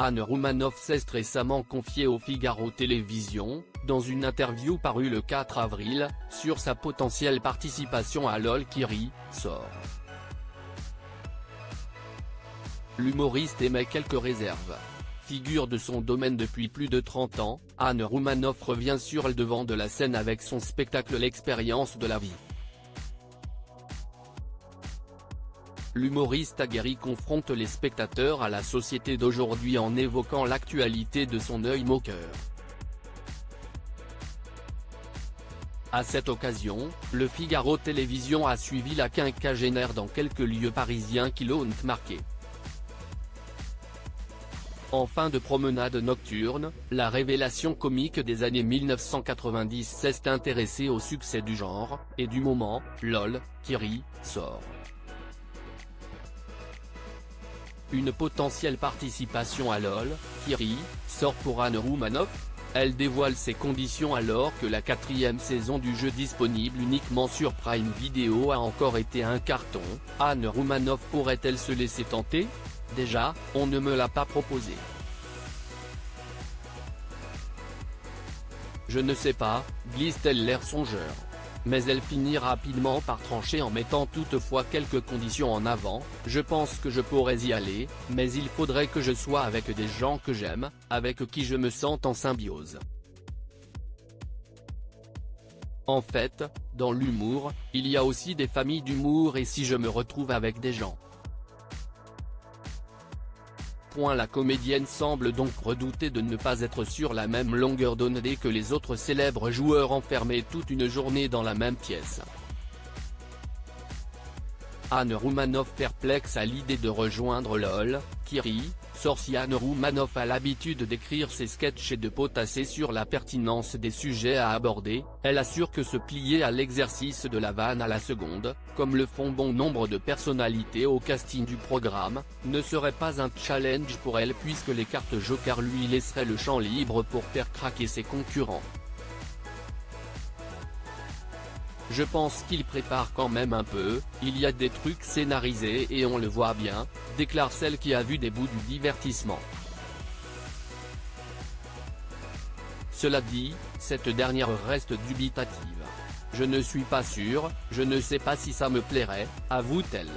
Anne Roumanoff s'est récemment confiée au Figaro Télévision, dans une interview parue le 4 avril, sur sa potentielle participation à LOL qui sort. L'humoriste émet quelques réserves. Figure de son domaine depuis plus de 30 ans, Anne Roumanoff revient sur le devant de la scène avec son spectacle L'expérience de la vie. L'humoriste aguerri confronte les spectateurs à la société d'aujourd'hui en évoquant l'actualité de son œil moqueur. À cette occasion, le Figaro Télévision a suivi la quinquagénaire dans quelques lieux parisiens qui l'ont marqué. En fin de promenade nocturne, la révélation comique des années 1990 s'est intéressée au succès du genre, et du moment, LOL, qui sort. Une potentielle participation à LOL, qui sort pour Anne Roumanoff. Elle dévoile ses conditions alors que la 4e saison du jeu disponible uniquement sur Prime Video a encore été un carton. Anne Roumanoff pourrait-elle se laisser tenter ? Déjà, on ne me l'a pas proposé. Je ne sais pas, glisse-t-elle l'air songeur. Mais elle finit rapidement par trancher en mettant toutefois quelques conditions en avant. Je pense que je pourrais y aller, mais il faudrait que je sois avec des gens que j'aime, avec qui je me sente en symbiose. En fait, dans l'humour, il y a aussi des familles d'humour et si je me retrouve avec des gens. La comédienne semble donc redouter de ne pas être sur la même longueur d'onde que les autres célèbres joueurs enfermés toute une journée dans la même pièce. Anne Roumanoff perplexe à l'idée de rejoindre LOL, qui sort. Si Anne Roumanoff a l'habitude d'écrire ses sketchs et de potasser sur la pertinence des sujets à aborder, elle assure que se plier à l'exercice de la vanne à la seconde, comme le font bon nombre de personnalités au casting du programme, ne serait pas un challenge pour elle puisque les cartes Joker lui laisseraient le champ libre pour faire craquer ses concurrents. Je pense qu'il prépare quand même un peu, il y a des trucs scénarisés et on le voit bien, déclare celle qui a vu des bouts du divertissement. Cela dit, cette dernière reste dubitative. Je ne suis pas sûre, je ne sais pas si ça me plairait, avoue-t-elle.